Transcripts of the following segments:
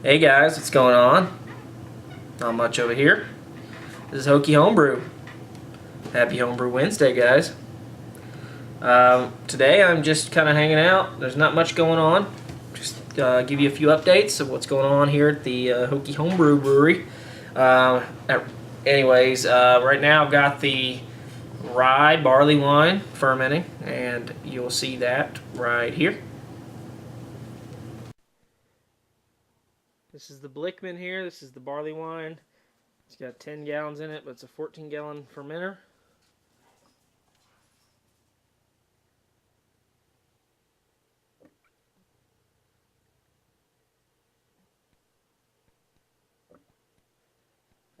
Hey guys, what's going on? Not much over here. This is Hokey Homebrew. Happy Homebrew Wednesday, guys. Today I'm just kind of hanging out. There's not much going on. Just give you a few updates of what's going on here at the Hokey Homebrew Brewery. Anyways, right now I've got the rye barley wine fermenting, and you'll see that right here. This is the Blickman here. This is the barley wine. It's got 10 gallons in it, but it's a 14-gallon fermenter.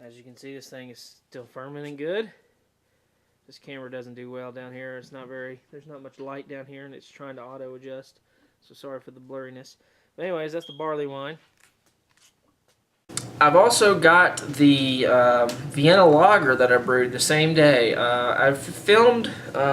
As you can see, this thing is still fermenting good. This camera doesn't do well down here. There's not much light down here, and it's trying to auto adjust. So sorry for the blurriness. But anyways, that's the barley wine. I've also got the Vienna lager that I brewed the same day. I've filmed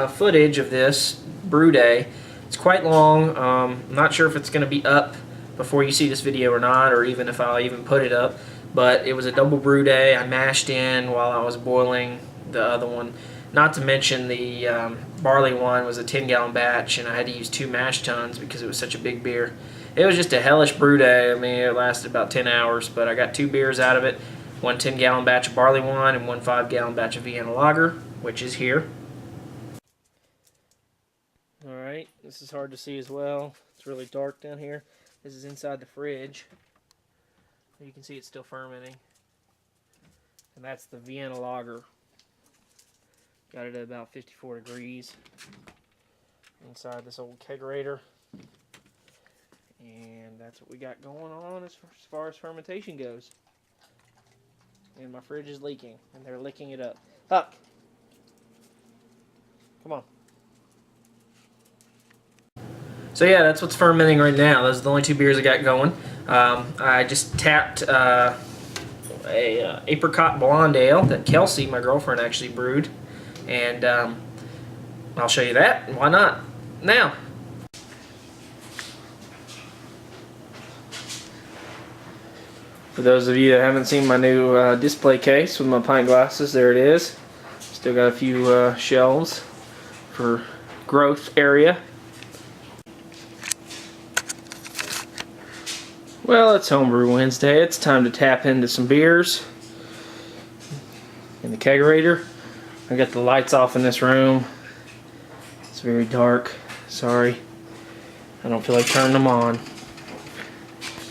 footage of this brew day. It's quite long. I'm not sure if it's going to be up before you see this video or not, or even if I'll even put it up. But it was a double brew day. I mashed in while I was boiling the other one. Not to mention the barley wine was a 10-gallon batch, and I had to use 2 mash tuns because it was such a big beer. It was just a hellish brew day. I mean, it lasted about 10 hours, but I got 2 beers out of it. 1 10-gallon batch of barley wine and 1 5-gallon batch of Vienna lager, which is here. Alright, this is hard to see as well. It's really dark down here. This is inside the fridge. You can see it's still fermenting. And that's the Vienna lager. Got it at about 54 degrees inside this old kegerator. And that's what we got going on as far as fermentation goes. And my fridge is leaking, and they're licking it up. Huck! Come on. So yeah, that's what's fermenting right now. Those are the only 2 beers I got going. I just tapped a Apricot Blonde Ale that Kelsey, my girlfriend, actually brewed. And I'll show you that. Why not? Now. For those of you that haven't seen my new display case with my pint glasses, there it is. Still got a few shelves for growth area. Well, it's Homebrew Wednesday. It's time to tap into some beers in the kegerator. I got the lights off in this room. It's very dark. Sorry. I don't feel like turning them on.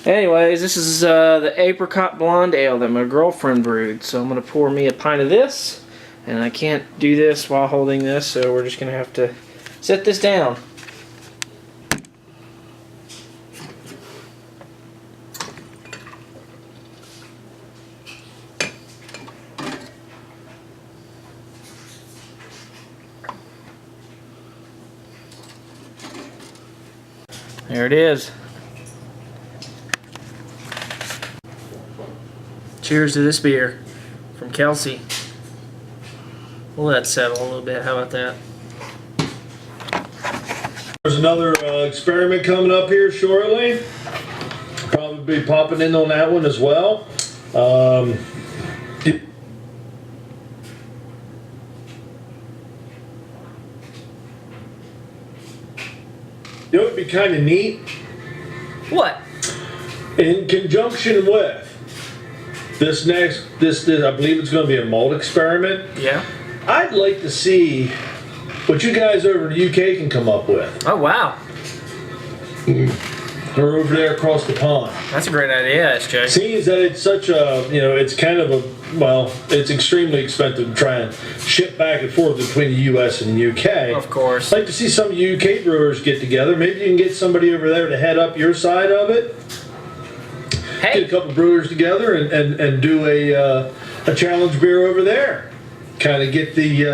Anyways, this is the Apricot Blonde Ale that my girlfriend brewed. So I'm going to pour me a pint of this. And I can't do this while holding this, so we're just going to have to set this down. There it is. Cheers to this beer from Kelsey. We'll let it settle a little bit. How about that? There's another experiment coming up here shortly. Probably be popping in on that one as well. You know, it'd be kind of neat. What? In conjunction with this I believe it's going to be a malt experiment. Yeah. I'd like to see what you guys over in the UK can come up with. Oh, wow. Or over there across the pond. That's a great idea, SJ. Seeing as that it's such a, it's kind of a, well, it's extremely expensive to try and ship back and forth between the US and the UK. Of course. I'd like to see some UK brewers get together. Maybe you can get somebody over there to head up your side of it. Hey. Get a couple brewers together and do a challenge beer over there. Kind of get the,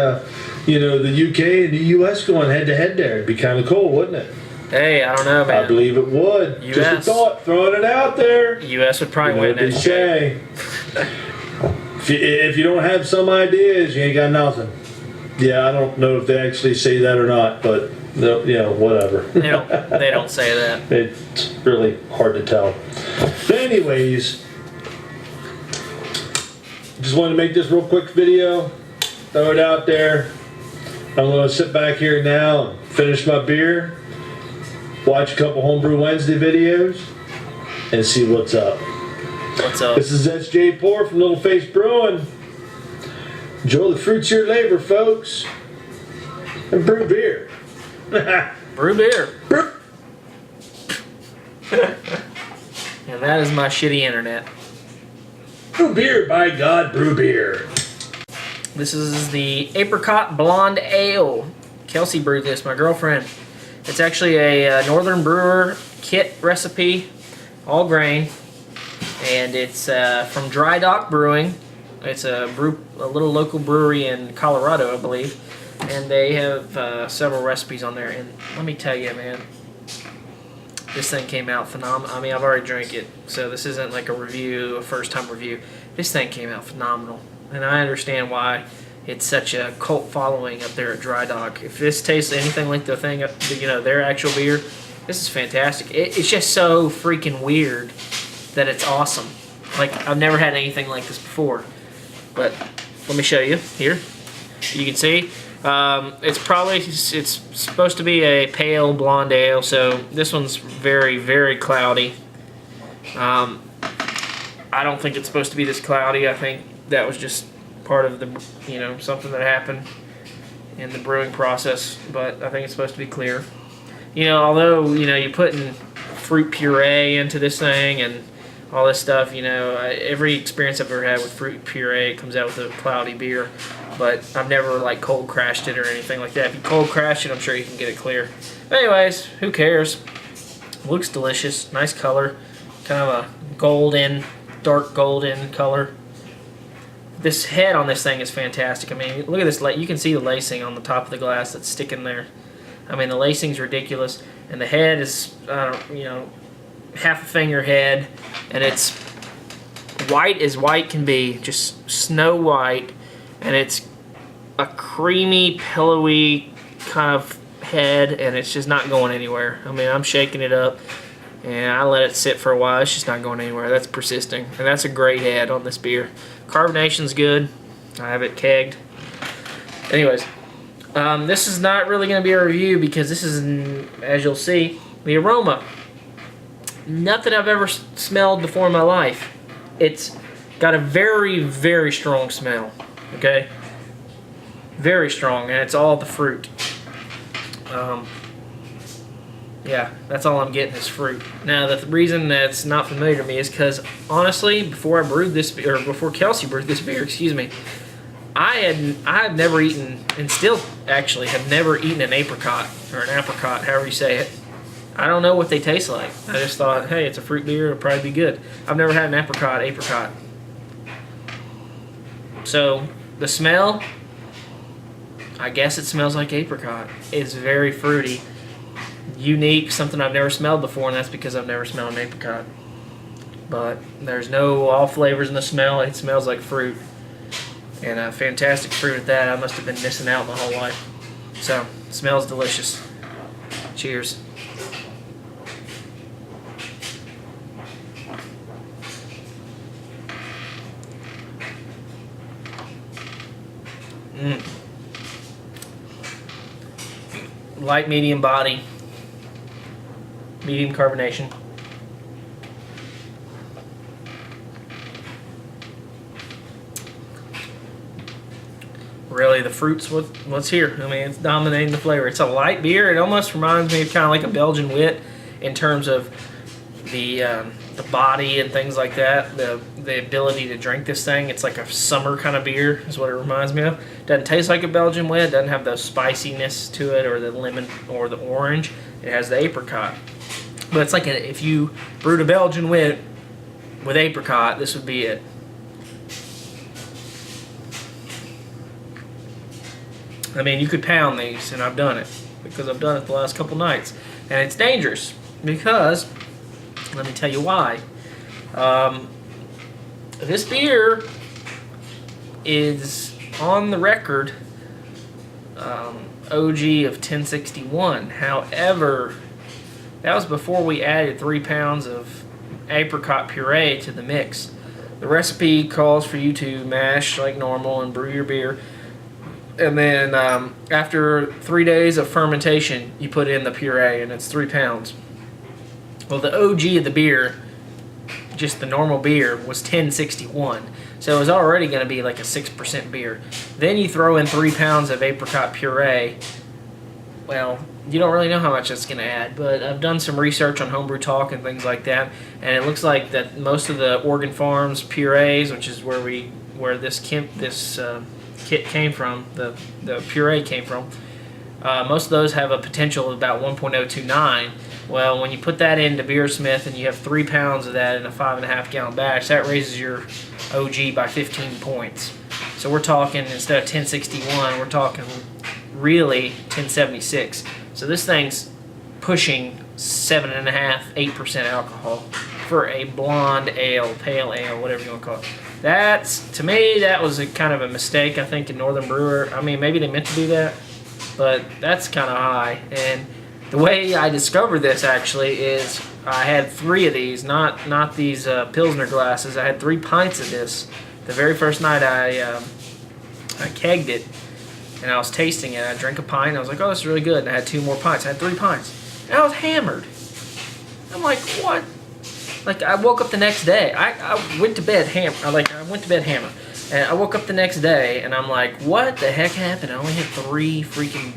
the UK and the US going head to head there. It'd be kind of cool, wouldn't it? Hey, I don't know, man. I believe it would. US. Just a thought, throwing it out there. US would probably win They that. say. If you don't have some ideas, you ain't got nothing. Yeah, I don't know if they actually say that or not, but No, whatever. They don't say that. It's really hard to tell. But anyways, just wanted to make this real quick video, throw it out there. I'm going to sit back here now and finish my beer, watch a couple Homebrew Wednesday videos, and see what's up. What's up? This is SJ Poor from Little Face Brewing. Enjoy the fruits of your labor, folks. And brew beer. Brew beer. Brew. And that is my shitty internet. Brew beer, by God, brew beer. This is the Apricot Blonde Ale. Kelsey brewed this, my girlfriend. It's actually a Northern Brewer kit recipe, all grain, and it's from Dry Dock Brewing. It's a little local brewery in Colorado, I believe, and they have several recipes on there. And let me tell you, man, this thing came out phenomenal. I mean, I've already drank it, so this isn't like a first-time review. This thing came out phenomenal, and I understand why it's such a cult following up there at Dry Dock. If this tastes anything like the thing, their actual beer, this is fantastic. It's just so freaking weird that it's awesome. Like, I've never had anything like this before. But let me show you here. You can see it's supposed to be a pale blonde ale, so this one's very, very cloudy. I don't think it's supposed to be this cloudy. I think that was just part of the something that happened in the brewing process, but I think it's supposed to be clear. Although you're putting fruit puree into this thing and all this stuff, every experience I've ever had with fruit puree, it comes out with a cloudy beer, but I've never like cold crashed it or anything like that. If you cold crash it, I'm sure you can get it clear. But anyways, who cares? Looks delicious, nice color, kind of a golden, dark golden color. This head on this thing is fantastic. I mean, look at this. You can see the lacing on the top of the glass that's sticking there. I mean, the lacing's ridiculous, and the head is, half a finger head, and it's white as white can be, just snow white, and it's a creamy, pillowy kind of head, and it's just not going anywhere. I mean, I'm shaking it up, and I let it sit for a while. It's just not going anywhere. That's persisting, and that's a great head on this beer. Carbonation's good. I have it kegged. Anyways, this is not really going to be a review because this is, as you'll see, the aroma. Nothing I've ever smelled before in my life. It's got a very, very strong smell. Okay? Very strong, and it's all the fruit. Yeah, that's all I'm getting is fruit. Now, the reason that's not familiar to me is because, honestly, before Kelsey brewed this beer, I had never eaten, and still actually have never eaten an apricot, or an apricot, however you say it. I don't know what they taste like. I just thought, hey, it's a fruit beer, it'll probably be good. I've never had an apricot. So, the smell, I guess it smells like apricot. It's very fruity. Unique, something I've never smelled before, and that's because I've never smelled an apricot. But there's no all flavors in the smell. It smells like fruit, and fantastic fruit at that. I must have been missing out my whole life. So, it smells delicious. Cheers. Light, medium body. Medium carbonation. Really, the fruit's what's here. I mean, it's dominating the flavor. It's a light beer. It almost reminds me of kind of like a Belgian wit in terms of the body and things like that. The ability to drink this thing. It's like a summer kind of beer is what it reminds me of. Doesn't taste like a Belgian wit. Doesn't have the spiciness to it or the lemon or the orange. It has the apricot. But it's like if you brewed a Belgian wit with apricot, this would be it. I mean, you could pound these, and I've done it because I've done it the last couple nights. And it's dangerous because, let me tell you why. This beer is on the record OG of 1061. However, that was before we added 3 pounds of apricot puree to the mix. The recipe calls for you to mash like normal and brew your beer. And then after 3 days of fermentation, you put in the puree, and it's 3 pounds. Well, the OG of the beer, just the normal beer, was 1061. So it was already going to be like a 6% beer. Then you throw in 3 pounds of apricot puree. Well, you don't really know how much that's going to add, but I've done some research on Homebrew Talk and things like that, and it looks like that most of the Oregon Farms purees, which is where this kit came from, the puree came from, most of those have a potential of about 1.029. Well, when you put that into Beersmith and you have 3 pounds of that in a 5.5 gallon batch, that raises your OG by 15 points. So we're talking, instead of 1061, we're talking really 1076. So this thing's pushing 7.5, 8% alcohol for a blonde ale, pale ale, whatever you want to call it. That's, to me, that was a kind of a mistake, I think, in Northern Brewer. I mean, maybe they meant to do that, but that's kind of high. And the way I discovered this, actually, is I had 3 of these, not these Pilsner glasses. I had 3 pints of this. The very first night I kegged it, and I was tasting it. I drank a pint, and I was like, oh, this is really good. And I had 2 more pints. I had 3 pints. And I was hammered. I'm like, what? Like, I woke up the next day. I went to bed hammered. I went to bed hammered. And I woke up the next day, and I'm like, what the heck happened? I only had 3 freaking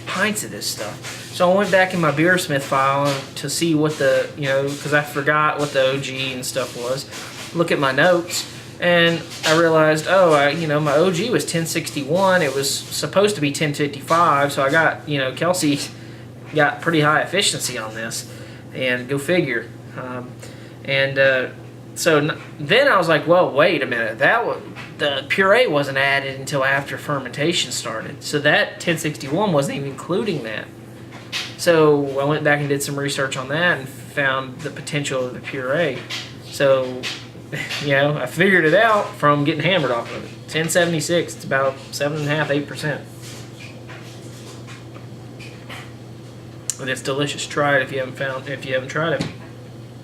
pints of this stuff. So I went back in my Beersmith file to see what the, because I forgot what the OG and stuff was. Look at my notes, and I realized, oh, my OG was 1061. It was supposed to be 1055, so I got, Kelsey got pretty high efficiency on this, and go figure. So then I was like, well, wait a minute. The puree wasn't added until after fermentation started. So that 1061 wasn't even including that. So I went back and did some research on that and found the potential of the puree. So, I figured it out from getting hammered off of it. 1076, it's about 7.5, 8%. And it's delicious. Try it if you haven't tried it.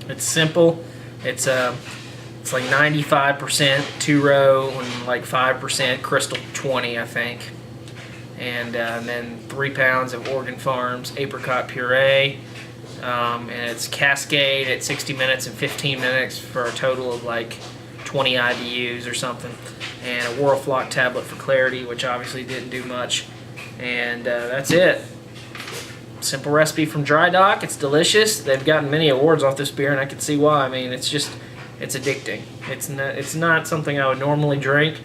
It's simple. It's like 95% 2-row and like 5% Crystal 20, I think. And then 3 pounds of Oregon Farms apricot puree. And it's Cascade at 60 minutes and 15 minutes for a total of like 20 IBUs or something. And a Whirlflock tablet for clarity, which obviously didn't do much. And that's it. Simple recipe from Dry Dock. It's delicious. They've gotten many awards off this beer, and I can see why. I mean, it's addicting. It's not something I would normally drink,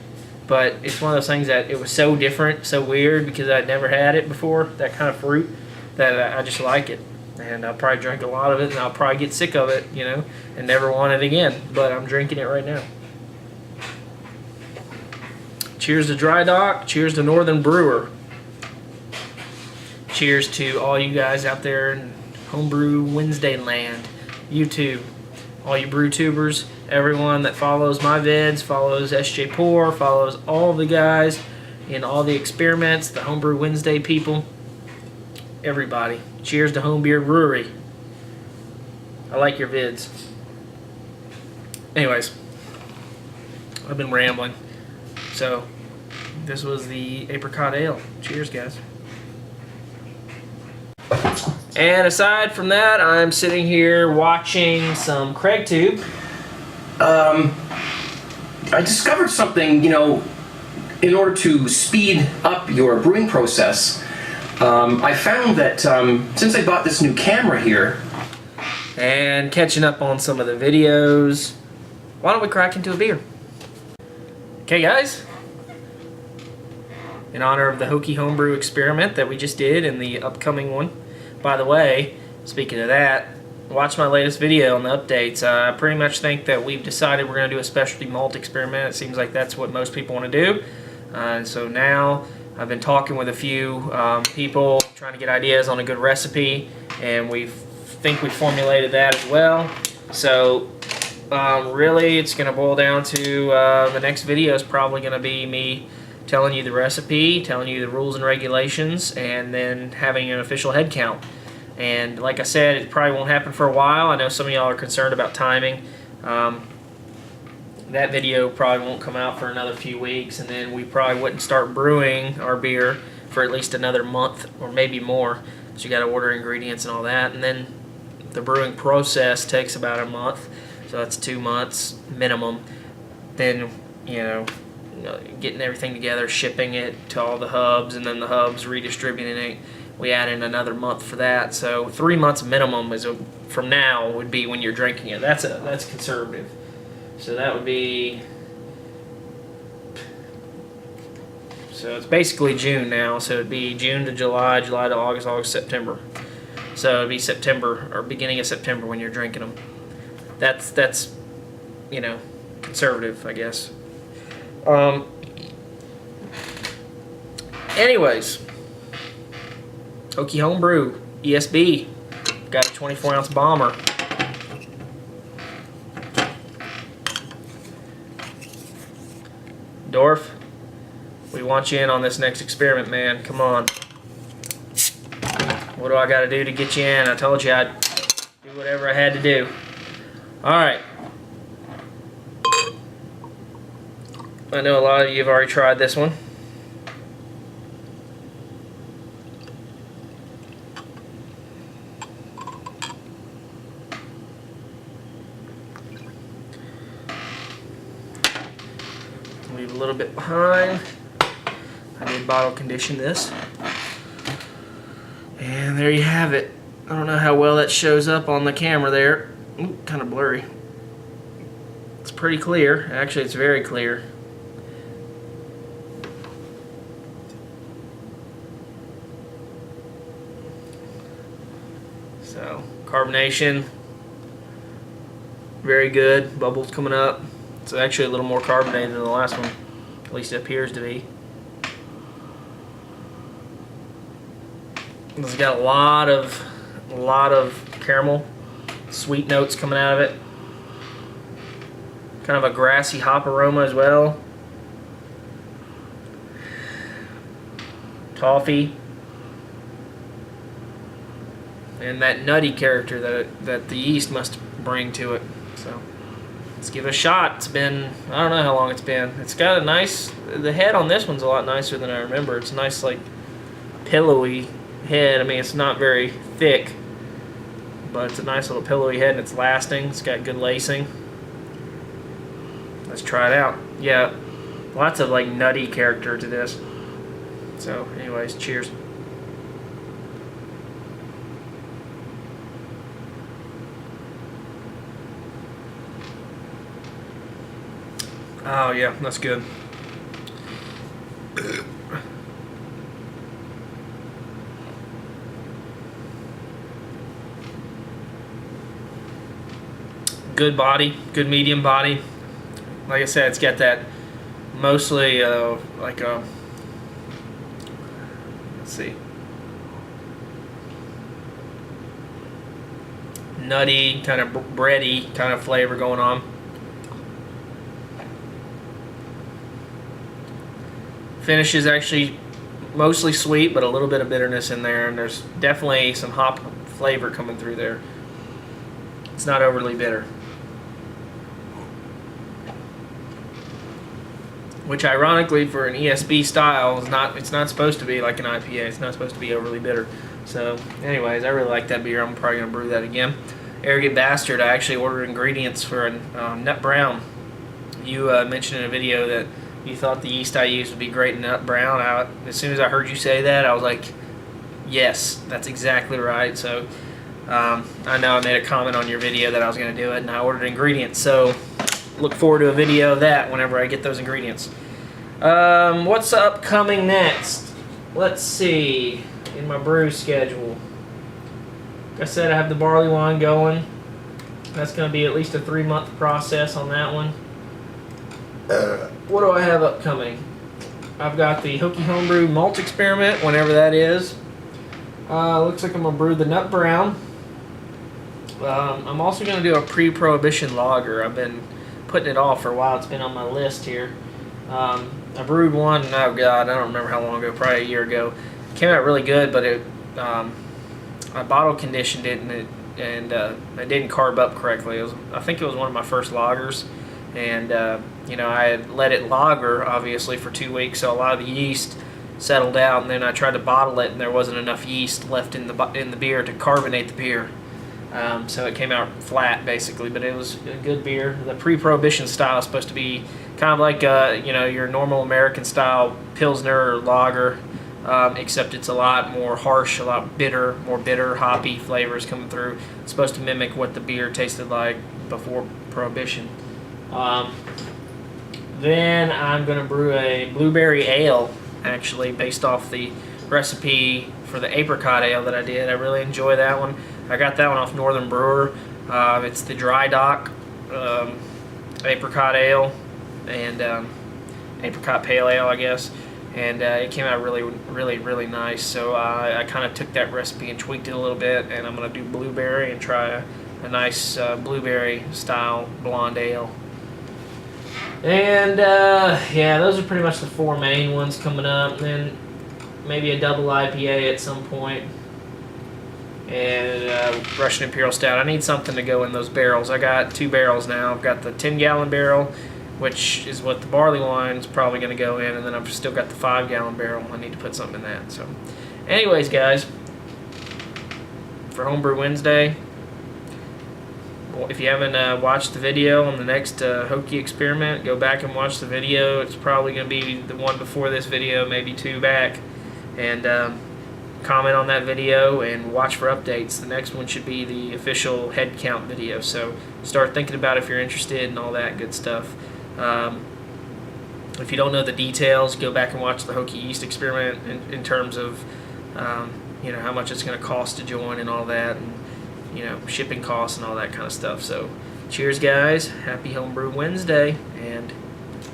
but it's one of those things that it was so different, so weird, because I'd never had it before, that kind of fruit, that I just like it. And I'll probably drink a lot of it, and I'll probably get sick of it, and never want it again. But I'm drinking it right now. Cheers to Dry Dock. Cheers to Northern Brewer. Cheers to all you guys out there in Homebrew Wednesday land, YouTube, all you brew tubers, everyone that follows my vids, follows SJ Pour, follows all the guys in all the experiments, the Homebrew Wednesday people, everybody. Cheers to Homebeer Brewery. I like your vids. Anyways, I've been rambling. So, this was the Apricot Ale. Cheers, guys. And aside from that, I'm sitting here watching some CraigTube. I discovered something, in order to speed up your brewing process. I found that since I bought this new camera here, and catching up on some of the videos, why don't we crack into a beer? Okay, guys. In honor of the Hokie Homebrew experiment that we just did and the upcoming one. By the way, speaking of that, watch my latest video on the updates. I pretty much think that we've decided we're going to do a specialty malt experiment. It seems like that's what most people want to do. And so now I've been talking with a few people, trying to get ideas on a good recipe, and we think we formulated that as well. So really it's going to boil down to the next video is probably going to be me telling you the recipe, telling you the rules and regulations, and then having an official head count. And like I said, it probably won't happen for a while. I know some of y'all are concerned about timing. That video probably won't come out for another few weeks, and then we probably wouldn't start brewing our beer for at least another month or maybe more. So you got to order ingredients and all that, and then the brewing process takes about a month, so that's 2 months minimum. Then getting everything together, shipping it to all the hubs, and then the hubs redistributing it. We add in another month for that, so 3 months minimum from now would be when you're drinking it. That's conservative. So that would be, so it's basically June now. So it'd be June to July, July to August, August, September. So it'd be September or beginning of September when you're drinking them. That's conservative, I guess. Anyways, Okie Homebrew ESB got a 24-ounce bomber. Dorf, we want you in on this next experiment, man. Come on. What do I got to do to get you in? I told you I'd do whatever I had to do. Alright. I know a lot of you have already tried this one. Leave a little bit behind. I did bottle condition this. And there you have it. I don't know how well that shows up on the camera there. Ooh, kind of blurry. It's pretty clear. Actually, it's very clear. So, carbonation. Very good. Bubbles coming up. It's actually a little more carbonated than the last one. At least it appears to be. It's got a lot of caramel, sweet notes coming out of it. Kind of a grassy hop aroma as well. Toffee. And that nutty character that the yeast must bring to it. So let's give it a shot. It's been, I don't know how long it's been. It's got a nice, the head on this one's a lot nicer than I remember. It's a nice, like, pillowy head. I mean, it's not very thick, but it's a nice little pillowy head, and it's lasting. It's got good lacing. Let's try it out. Yeah, lots of, like, nutty character to this. So, anyways, cheers. Oh yeah, that's good. Good body, good medium body. Like I said, it's got that mostly like a, let's see, nutty, kind of bready kind of flavor going on. Finish is actually mostly sweet, but a little bit of bitterness in there, and there's definitely some hop flavor coming through there. It's not overly bitter, which ironically for an ESB style is not. It's not supposed to be like an IPA. It's not supposed to be overly bitter. So, anyways, I really like that beer. I'm probably gonna brew that again. Arrogant Bastard. I actually ordered ingredients for a nut brown. You mentioned in a video that you thought the yeast I used would be great in nut brown. As soon as I heard you say that, I was like, yes, that's exactly right. So I know I made a comment on your video that I was going to do it, and I ordered ingredients. So look forward to a video of that whenever I get those ingredients. What's upcoming next? Let's see, in my brew schedule. Like I said, I have the barley wine going. That's going to be at least a 3-month process on that one. What do I have upcoming? I've got the Okie Homebrew malt experiment, whenever that is. Looks like I'm going to brew the nut brown. I'm also going to do a pre-prohibition lager. I've been putting it off for a while. It's been on my list here. I brewed one, oh god, I don't remember how long ago, probably a year ago. It came out really good, but I bottle conditioned it, and it didn't carb up correctly. I think it was one of my first lagers, and I had let it lager obviously for 2 weeks, so a lot of the yeast settled out, and then I tried to bottle it, and there wasn't enough yeast left in the beer to carbonate the beer. So it came out flat basically, but it was a good beer. The pre-prohibition style is supposed to be kind of like your normal American style Pilsner or lager, except it's a lot more harsh, a lot more bitter, hoppy flavors coming through. It's supposed to mimic what the beer tasted like before Prohibition. Then I'm going to brew a blueberry ale, actually, based off the recipe for the apricot ale that I did. I really enjoy that one. I got that one off Northern Brewer. It's the Dry Dock apricot ale and apricot pale ale, I guess. And it came out really, really, really nice. So I kind of took that recipe and tweaked it a little bit, and I'm going to do blueberry and try a nice blueberry style blonde ale. And yeah, those are pretty much the 4 main ones coming up. Then maybe a double IPA at some point. And Russian Imperial Stout. I need something to go in those barrels. I got 2 barrels now. I've got the 10-gallon barrel, which is what the barley wine is probably going to go in, and then I've still got the 5-gallon barrel. I need to put something in that. So, anyways, guys, for Homebrew Wednesday, if you haven't watched the video on the next Hokie experiment, go back and watch the video. It's probably going to be the one before this video, maybe 2 back, and comment on that video and watch for updates. The next one should be the official head count video, so start thinking about it if you're interested and all that good stuff. If you don't know the details, go back and watch the Hokie yeast experiment in terms of how much it's going to cost to join and all that, and shipping costs and all that kind of stuff. So cheers, guys. Happy Homebrew Wednesday, and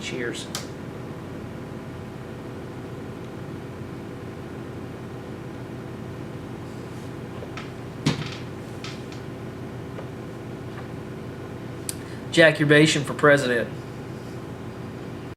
cheers. Jack, your Bastion for president.